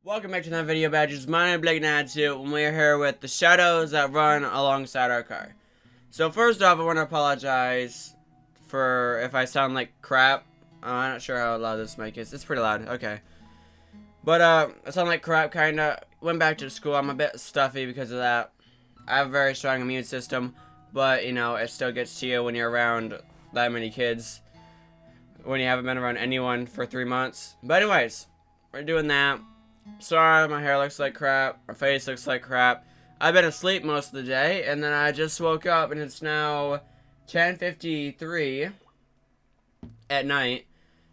Welcome back to another video, Badgers. My name is Blake92, and we're here with the shadows that run alongside our car. So first off, I want to apologize for if I sound like crap. I'm not sure how loud this mic is. It's pretty loud. Okay. But, I sound like crap, kinda. Went back to school. I'm a bit stuffy because of that. I have a very strong immune system, but, you know, it still gets to you when you're around that many kids. When you haven't been around anyone for 3 months. But anyways, we're doing that. Sorry, my hair looks like crap. My face looks like crap. I've been asleep most of the day, and then I just woke up, and it's now 10:53 at night.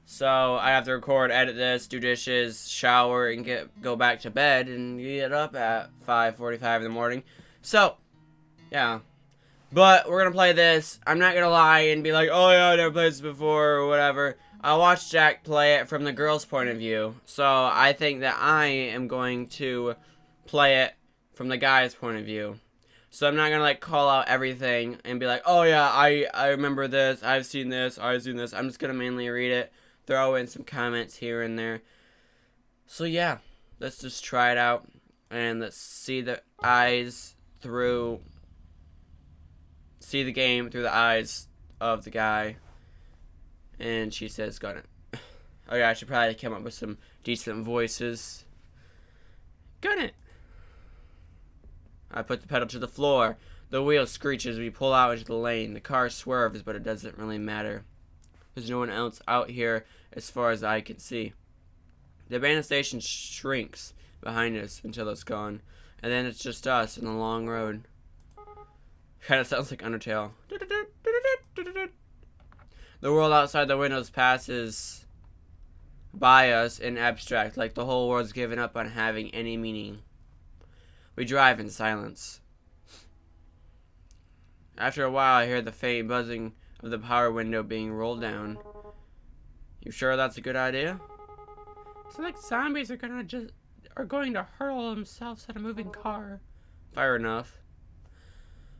So I have to record, edit this, do dishes, shower, and go back to bed, and get up at 5:45 in the morning. So, yeah. But we're gonna play this. I'm not gonna lie and be like, oh yeah, I never played this before, or whatever. I watched Jack play it from the girl's point of view, so I think that I am going to play it from the guy's point of view. So I'm not gonna like call out everything and be like, oh yeah, I remember this, I've seen this, I've seen this. I'm just gonna mainly read it, throw in some comments here and there. So yeah, let's just try it out and let's see the game through the eyes of the guy. And she says, got it. Okay, I should probably come up with some decent voices. Got it. I put the pedal to the floor. The wheel screeches as we pull out into the lane. The car swerves, but it doesn't really matter. There's no one else out here as far as I can see. The abandoned station shrinks behind us until it's gone. And then it's just us in the long road. Kind of sounds like Undertale. The world outside the windows passes by us in abstract, like the whole world's given up on having any meaning. We drive in silence. After a while, I hear the faint buzzing of the power window being rolled down. You sure that's a good idea? It's like zombies are going to hurl themselves at a moving car. Fair enough.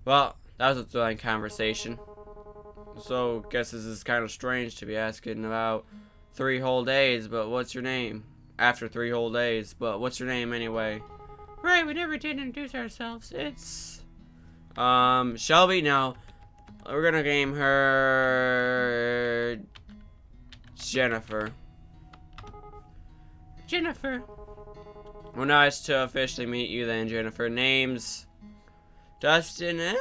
Well, that was a thrilling conversation. So, guess this is kind of strange to be asking about 3 whole days, but what's your name? After 3 whole days, but what's your name anyway? Right, we never did introduce ourselves. It's... Shelby? No. We're gonna name her... Jennifer. Jennifer. Well, nice to officially meet you then, Jennifer. Name's... Dustin...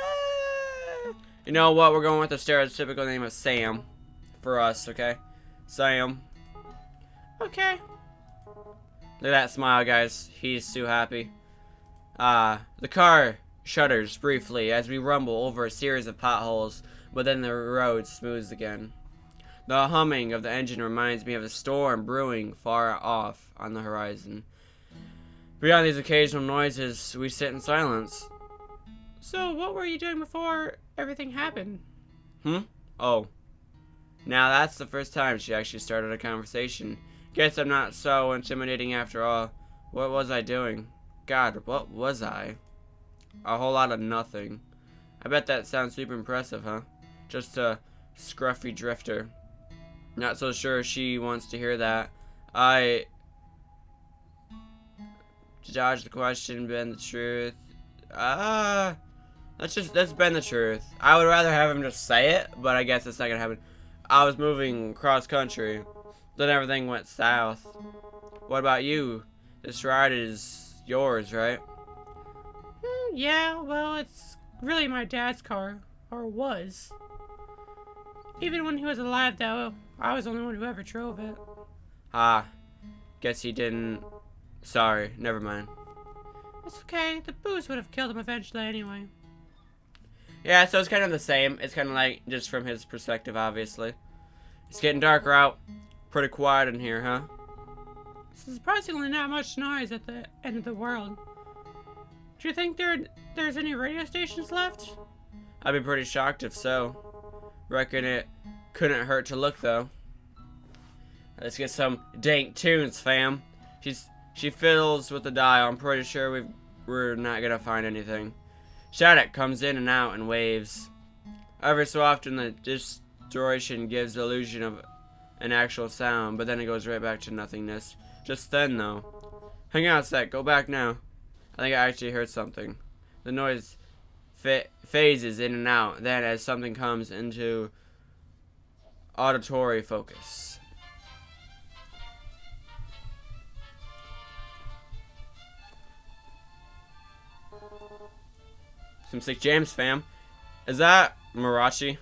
You know what? We're going with the stereotypical name of Sam. For us, okay? Sam. Okay. Look at that smile, guys. He's too happy. The car shudders briefly as we rumble over a series of potholes, but then the road smooths again. The humming of the engine reminds me of a storm brewing far off on the horizon. Beyond these occasional noises, we sit in silence. So, what were you doing before everything happened? Oh. Now that's the first time she actually started a conversation. Guess I'm not so intimidating after all. What was I doing? God, what was I? A whole lot of nothing. I bet that sounds super impressive, huh? Just a scruffy drifter. Not so sure she wants to hear that. I dodged the question, been the truth. That's been the truth. I would rather have him just say it, but I guess it's not gonna happen. I was moving cross country. Then everything went south. What about you? This ride is yours, right? Yeah, well, it's really my dad's car. Or was. Even when he was alive, though, I was the only one who ever drove it. Guess he didn't... Sorry, never mind. It's okay. The booze would have killed him eventually anyway. Yeah, so it's kind of the same. It's kind of like, just from his perspective, obviously. It's getting darker out. Pretty quiet in here, huh? Surprisingly not much noise at the end of the world. Do you think there's any radio stations left? I'd be pretty shocked if so. Reckon it couldn't hurt to look, though. Let's get some dank tunes, fam. She fiddles with the dial. I'm pretty sure we're not gonna find anything. Shattuck comes in and out and waves. Every so often the distortion gives the illusion of an actual sound, but then it goes right back to nothingness. Just then, though. Hang on a sec. Go back now. I think I actually heard something. The noise phases in and out. Then, as something comes into auditory focus. Some sick jams, fam. Is that Marachi?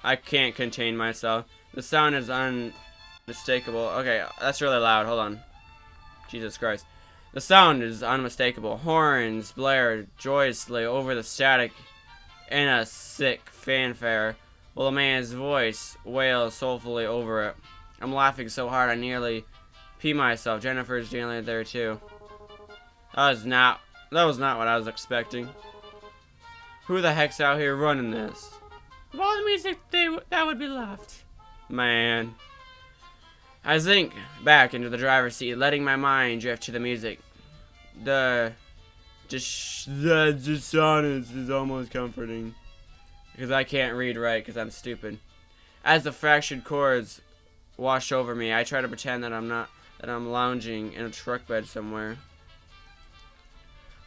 I can't contain myself. The sound is unmistakable. Okay, that's really loud. Hold on. Jesus Christ. The sound is unmistakable. Horns blare joyously over the static in a sick fanfare, while a man's voice wails soulfully over it. I'm laughing so hard I nearly pee myself. Jennifer's nearly there too. That was not what I was expecting. Who the heck's out here running this? Of all the music that would be left. Man. I sink back into the driver's seat, letting my mind drift to the music. The dissonance is almost comforting. Because I can't read right because I'm stupid. As the fractured chords wash over me, I try to pretend that I'm lounging in a truck bed somewhere.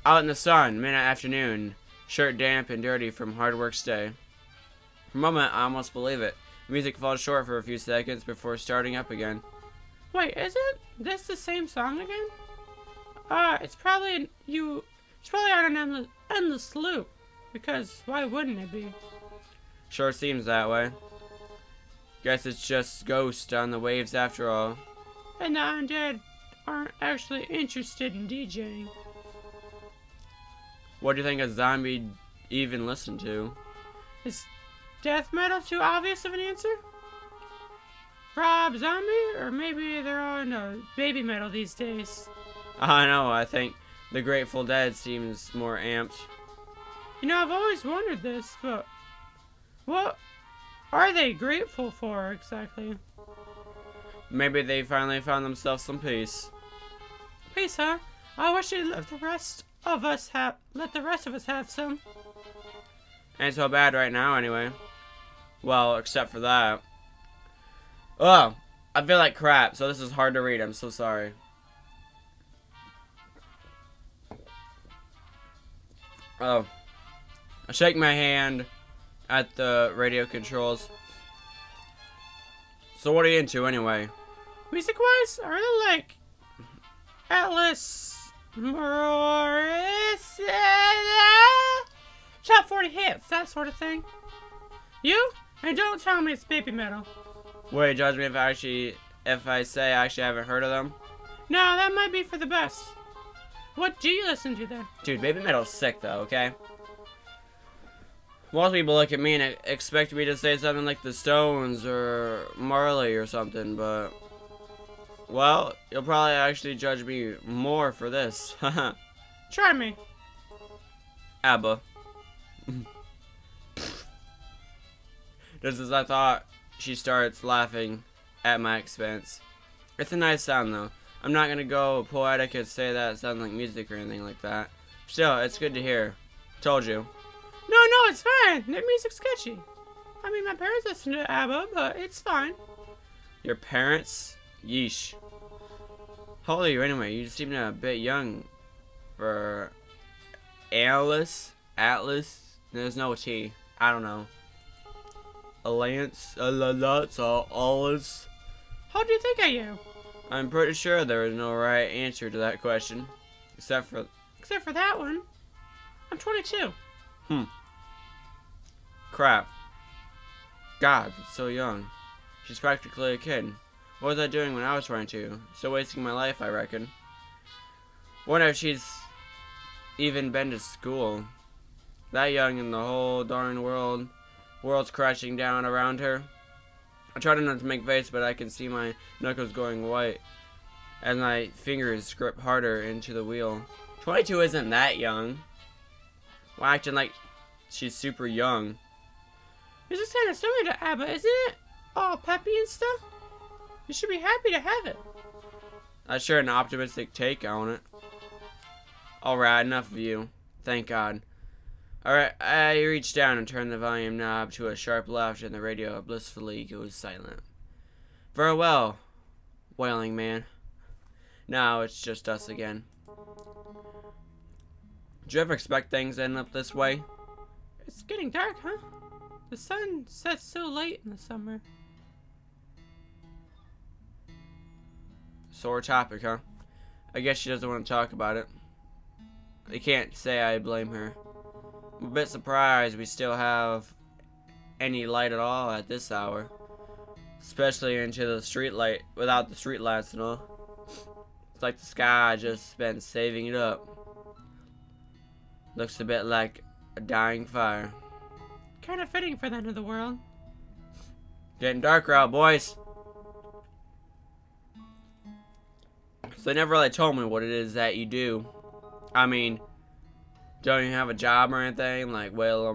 Out in the sun, mid-afternoon, shirt damp and dirty from hard work's day. For a moment, I almost believe it. The music falls short for a few seconds before starting up again. Wait, isn't this the same song again? It's probably on an endless loop. Because why wouldn't it be? Sure seems that way. Guess it's just Ghost on the waves after all. And the undead aren't actually interested in DJing. What do you think a zombie even listened to? Is death metal too obvious of an answer? Rob Zombie? Or maybe they're all into baby metal these days. I know, I think the Grateful Dead seems more amped. You know, I've always wondered this, but what are they grateful for exactly? Maybe they finally found themselves some peace. Peace, huh? I wish they'd let the rest of us have some. Ain't so bad right now, anyway. Well, except for that. Oh, I feel like crap, so this is hard to read. I'm so sorry. Oh. I shake my hand at the radio controls. So what are you into, anyway? Music-wise, I really like Atlas Morris, top 40 hits, that sort of thing. You? And don't tell me it's baby metal. Wait, judge me if I say I actually haven't heard of them? No, that might be for the best. What do you listen to then? Dude, baby metal's sick though, okay? Most people look at me and expect me to say something like the Stones or Marley or something, but... Well, you'll probably actually judge me more for this. Haha. Try me. ABBA. Just as I thought, she starts laughing at my expense. It's a nice sound though. I'm not gonna go poetic and say that it sounds like music or anything like that. Still, it's good to hear. Told you. No, it's fine. Their music's catchy. I mean, my parents listen to ABBA, but it's fine. Your parents? Yeesh. How old are you anyway? You seem a bit young for Atlas. There's no T. I don't know. Alliance, Alice. How do you think I am? I'm pretty sure there is no right answer to that question, except for that one. I'm 22. Crap. God, it's so young. She's practically a kid. What was I doing when I was 22? Still wasting my life, I reckon. Wonder if she's even been to school. That young in the whole darn world's crashing down around her. I try not to make face, but I can see my knuckles going white as my fingers grip harder into the wheel. 22 isn't that young. Well, acting like she's super young. This is kind of similar to ABBA, isn't it? All peppy and stuff. You should be happy to have it. That's sure an optimistic take on it. Alright, enough of you. Thank God. Alright, I reach down and turn the volume knob to a sharp left and the radio blissfully goes silent. Very well, Wailing Man. Now it's just us again. Did you ever expect things to end up this way? It's getting dark, huh? The sun sets so late in the summer. Sore topic, huh? I guess she doesn't want to talk about it. I can't say I blame her. I'm a bit surprised we still have any light at all at this hour. Especially into the street light, without the street lights and all. It's like the sky just been saving it up. Looks a bit like a dying fire. Kind of fitting for the end of the world. Getting darker out, boys. So they never really told me what it is that you do. I mean, don't you have a job or anything? Like, well,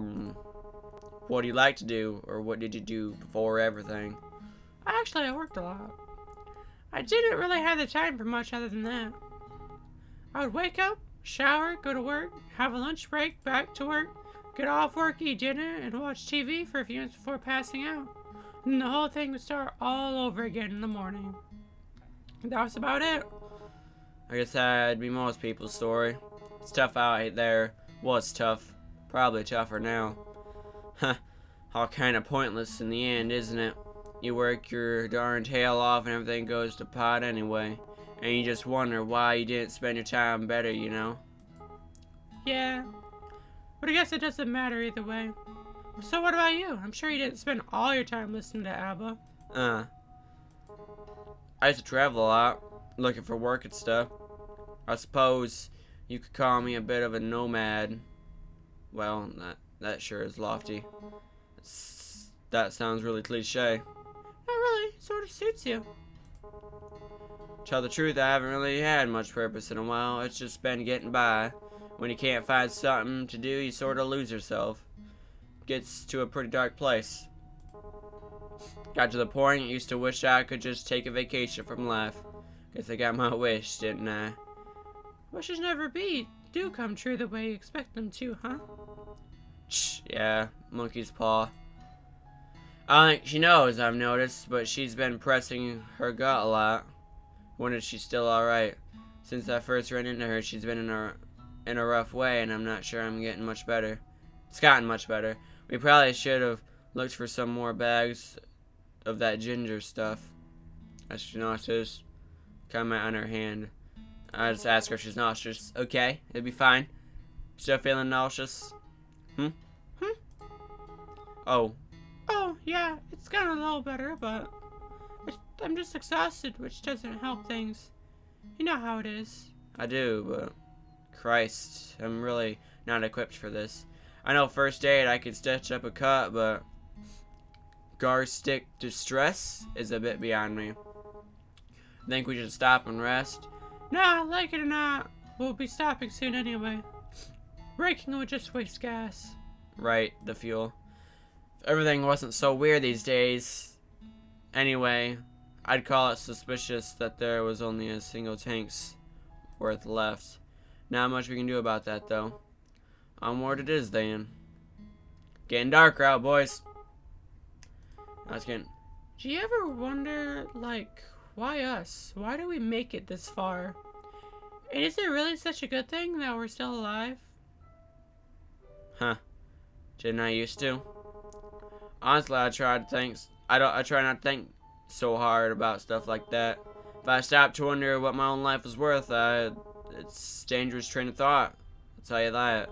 what do you like to do? Or what did you do before everything? Actually, I worked a lot. I didn't really have the time for much other than that. I would wake up, shower, go to work, have a lunch break, back to work, get off work, eat dinner, and watch TV for a few minutes before passing out. And the whole thing would start all over again in the morning. That was about it. I guess that'd be most people's story. It's tough out there. Was tough. Probably tougher now. Huh. All kind of pointless in the end, isn't it? You work your darn tail off and everything goes to pot anyway. And you just wonder why you didn't spend your time better, you know? Yeah. But I guess it doesn't matter either way. So what about you? I'm sure you didn't spend all your time listening to ABBA. I used to travel a lot, looking for work and stuff. I suppose you could call me a bit of a nomad. Well, that sure is lofty. That sounds really cliche. Not really. It sort of suits you. Tell the truth, I haven't really had much purpose in a while. It's just been getting by. When you can't find something to do, you sort of lose yourself. Gets to a pretty dark place. Got to the point, used to wish I could just take a vacation from life. Guess I got my wish, didn't I? Wishes never do come true the way you expect them to, huh? Yeah, monkey's paw. I don't think she knows, I've noticed, but she's been pressing her gut a lot. Wonder if she's still alright. Since I first ran into her, she's been in a rough way, and I'm not sure I'm getting much better. It's gotten much better. We probably should have looked for some more bags of that ginger stuff. As she's nauseous. Comment on her hand. I just ask her if she's nauseous. Okay, it'll be fine. Still feeling nauseous? Oh. Oh, yeah, it's gotten a little better, but I'm just exhausted, which doesn't help things. You know how it is. I do, but Christ, I'm really not equipped for this. I know first aid, I could stitch up a cut, but Garstick distress is a bit beyond me. Think we should stop and rest? Nah, like it or not, we'll be stopping soon anyway. Braking would just waste gas. Right, the fuel. If everything wasn't so weird these days. Anyway, I'd call it suspicious that there was only a single tank's worth left. Not much we can do about that, though. Onward it is, then. Getting darker out, boys. That's getting... Do you ever wonder, like, why us? Why do we make it this far? And is it really such a good thing that we're still alive? Huh. Didn't I used to? Honestly, I try not to think so hard about stuff like that. If I stopped to wonder what my own life was worth, it's a dangerous train of thought. I'll tell you that.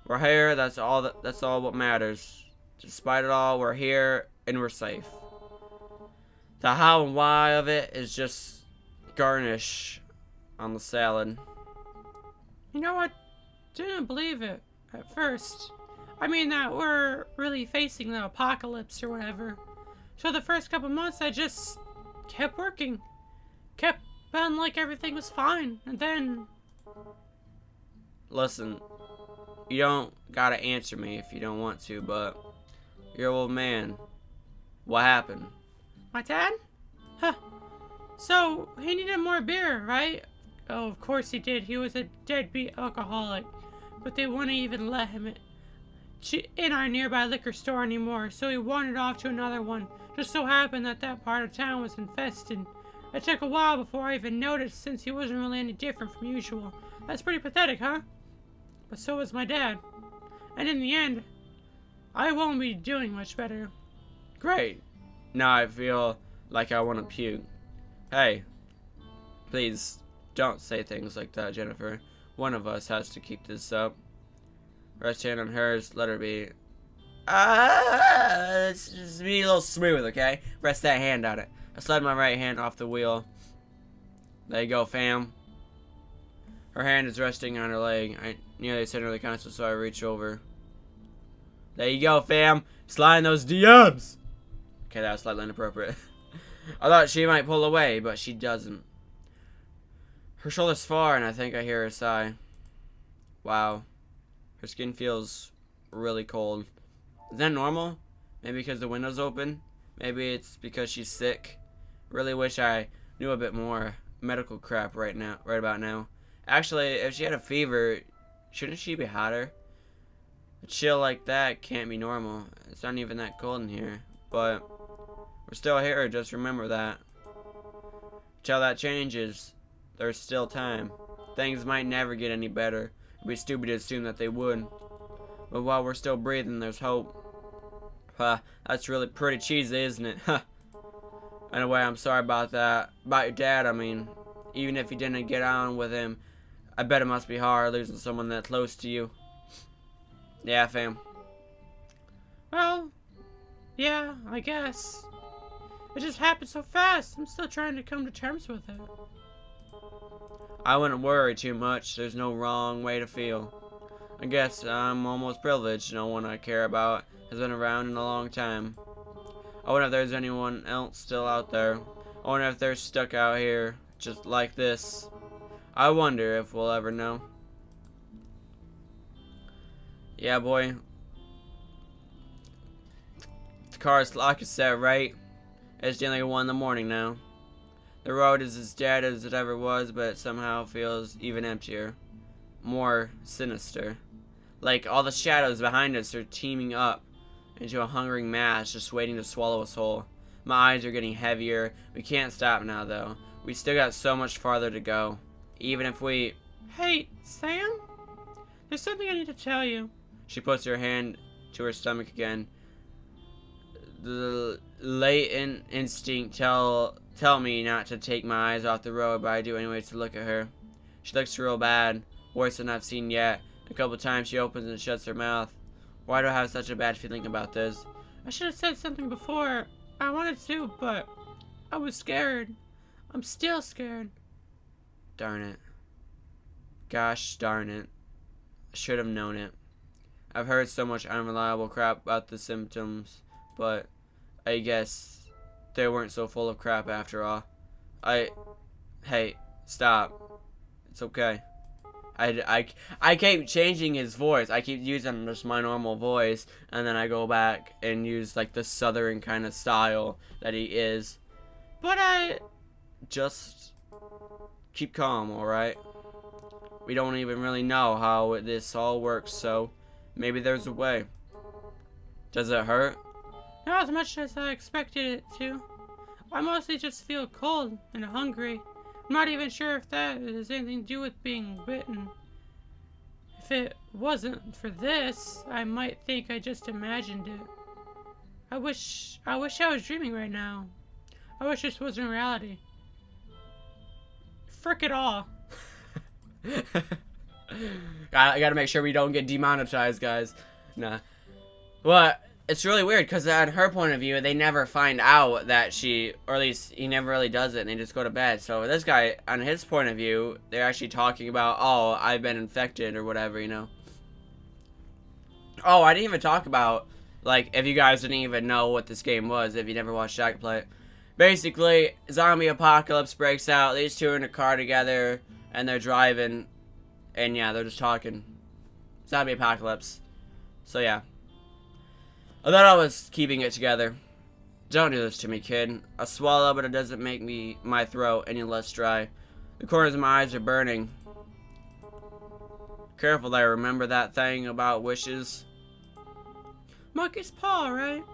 We're here, that's all what matters. Despite it all, we're here and we're safe. The how and why of it is just garnish on the salad. You know what? Didn't believe it at first. I mean that we're really facing the apocalypse or whatever. So the first couple months I just kept working. Kept on like everything was fine. And then... Listen, you don't gotta answer me if you don't want to, but you're an old man. What happened? My dad? Huh. So, he needed more beer, right? Oh, of course he did. He was a deadbeat alcoholic. But they wouldn't even let him in our nearby liquor store anymore, so he wandered off to another one, Just so happened that that part of town was infested. It took a while before I even noticed since he wasn't really any different from usual. That's pretty pathetic, huh? But so was my dad. And in the end, I won't be doing much better. Great. Now I feel like I want to puke. Hey, please don't say things like that, Jennifer. One of us has to keep this up. Rest hand on hers, let her be. Let's just be a little smooth, okay? Rest that hand on it. I slide my right hand off the wheel. There you go, fam. Her hand is resting on her leg. I nearly sent her the console, so I reach over. There you go, fam. Sliding those DMs. Okay, that was slightly inappropriate. I thought she might pull away, but she doesn't. Her shoulder's far, and I think I hear her sigh. Wow. Her skin feels really cold. Is that normal? Maybe because the window's open? Maybe it's because she's sick? Really wish I knew a bit more medical crap right about now. Actually, if she had a fever, shouldn't she be hotter? A chill like that can't be normal. It's not even that cold in here. But we're still here, just remember that. Till that changes, there's still time. Things might never get any better. It'd be stupid to assume that they would. But while we're still breathing, there's hope. That's really pretty cheesy, isn't it? Anyway, I'm sorry about that. About your dad, I mean. Even if you didn't get on with him, I bet it must be hard losing someone that close to you. Yeah, fam. Well, yeah, I guess. It just happened so fast. I'm still trying to come to terms with it. I wouldn't worry too much. There's no wrong way to feel. I guess I'm almost privileged. No one I care about has been around in a long time. I wonder if there's anyone else still out there. I wonder if they're stuck out here just like this. I wonder if we'll ever know. Yeah, boy. The car's lock is set, right? It's nearly 1 in the morning now. The road is as dead as it ever was, but it somehow feels even emptier. More sinister. Like all the shadows behind us are teaming up into a hungering mass just waiting to swallow us whole. My eyes are getting heavier. We can't stop now, though. We still got so much farther to go. Even if we... Hey, Sam? There's something I need to tell you. She puts her hand to her stomach again. The latent instinct tell me not to take my eyes off the road, but I do anyways to look at her. She looks real bad. Worse than I've seen yet. A couple times she opens and shuts her mouth. Why do I have such a bad feeling about this? I should have said something before. I wanted to, but I was scared. I'm still scared. Darn it. Gosh darn it. I should have known it. I've heard so much unreliable crap about the symptoms, but I guess they weren't so full of crap after all. Hey, stop. It's okay. I keep changing his voice. I keep using just my normal voice, and then I go back and use like the southern kind of style that he is. But Just keep calm, alright? We don't even really know how this all works, so maybe there's a way. Does it hurt? not as much as I expected it to. I mostly just feel cold and hungry. I'm not even sure if that has anything to do with being bitten. If it wasn't for this, I might think I just imagined it. I wish I was dreaming right now. I wish this wasn't reality. Frick it all. I gotta make sure we don't get demonetized, guys. Nah. Well, it's really weird because on her point of view, they never find out that she, or at least he never really does it, and they just go to bed. So this guy, on his point of view, they're actually talking about, oh, I've been infected or whatever, you know. Oh, I didn't even talk about, like, if you guys didn't even know what this game was, if you never watched Jack play it. Basically, zombie apocalypse breaks out. These two are in a car together, and they're driving, and yeah, they're just talking. Zombie apocalypse. So yeah. I thought I was keeping it together. Don't do this to me, kid. I swallow, but it doesn't make my throat any less dry. The corners of my eyes are burning. Careful there, remember that thing about wishes? Monkey's paw, right?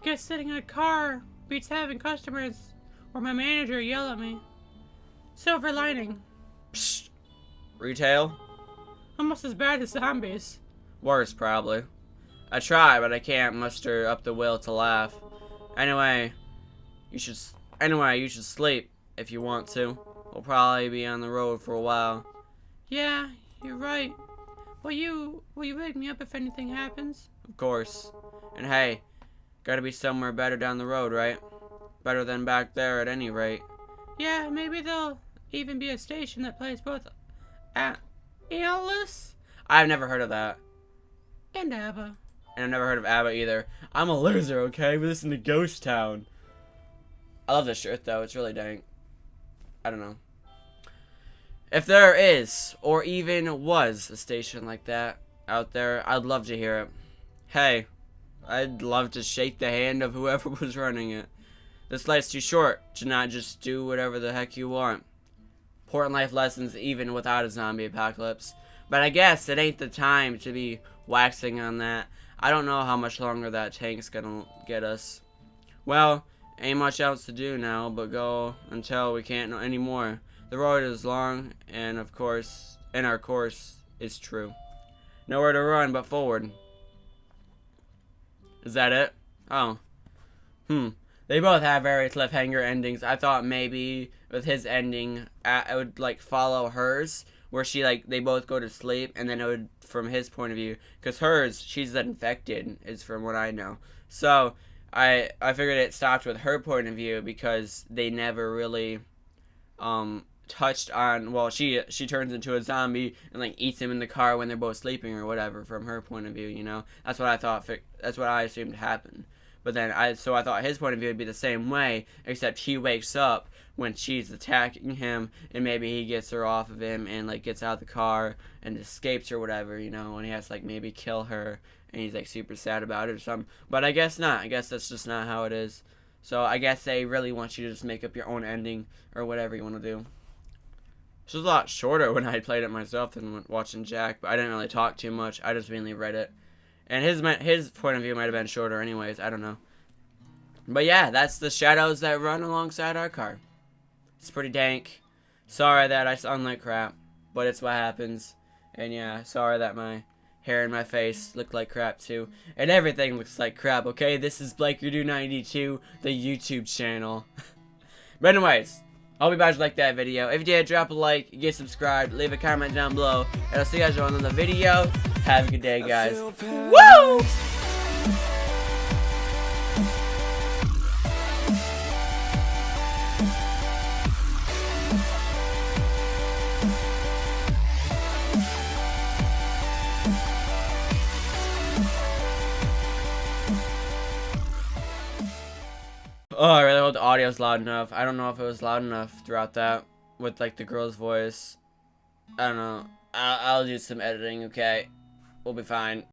I guess sitting in a car beats having customers or my manager yell at me. Silver lining. Psst. Retail? Almost as bad as zombies. Worse, probably. I try, but I can't muster up the will to laugh. Anyway, you should sleep if you want to. We'll probably be on the road for a while. Yeah, you're right. Will you wake me up if anything happens? Of course. And hey, gotta be somewhere better down the road, right? Better than back there at any rate. Yeah, maybe there'll even be a station that plays both Alice I've never heard of that. and ABBA. And I've never heard of ABBA either. I'm a loser, okay? We listen to Ghost Town. I love this shirt, though. It's really dank. I don't know. If there is, or even was, a station like that out there, I'd love to hear it. Hey, I'd love to shake the hand of whoever was running it. This life's too short to not just do whatever the heck you want. Important life lessons even without a zombie apocalypse. But I guess it ain't the time to be waxing on that. I don't know how much longer that tank's gonna get us. Well, ain't much else to do now but go until we can't know anymore. The road is long, and of course, our course is true. Nowhere to run but forward. Is that it? Oh. They both have very cliffhanger endings. I thought maybe with his ending, it would like follow hers, where she they both go to sleep, and then it would from his point of view, because hers, she's infected, is from what I know. So I figured it stopped with her point of view because they never really touched on, well, she turns into a zombie and eats him in the car when they're both sleeping or whatever from her point of view, you know. That's what I thought. That's what I assumed happened. But then I thought his point of view would be the same way, except he wakes up when she's attacking him, and maybe he gets her off of him and gets out of the car and escapes or whatever, you know, and he has to maybe kill her, and he's super sad about it or something. But I guess not. I guess that's just not how it is. So I guess they really want you to just make up your own ending or whatever you want to do. This was a lot shorter when I played it myself than watching Jack, but I didn't really talk too much. I just mainly read it. And his point of view might have been shorter anyways. I don't know. But yeah, that's the shadows that run alongside our car. It's pretty dank. Sorry that I sound like crap, but it's what happens. And yeah, sorry that my hair and my face look like crap too. And everything looks like crap, okay? This is BlakeRedo92, the YouTube channel. But anyways, I hope you guys liked that video. If you did, drop a like, get subscribed, leave a comment down below, and I'll see you guys on another video. Have a good day, guys. Woo! Oh, I really hope the audio's loud enough. I don't know if it was loud enough throughout that with the girl's voice. I don't know. I'll do some editing, okay? We'll be fine.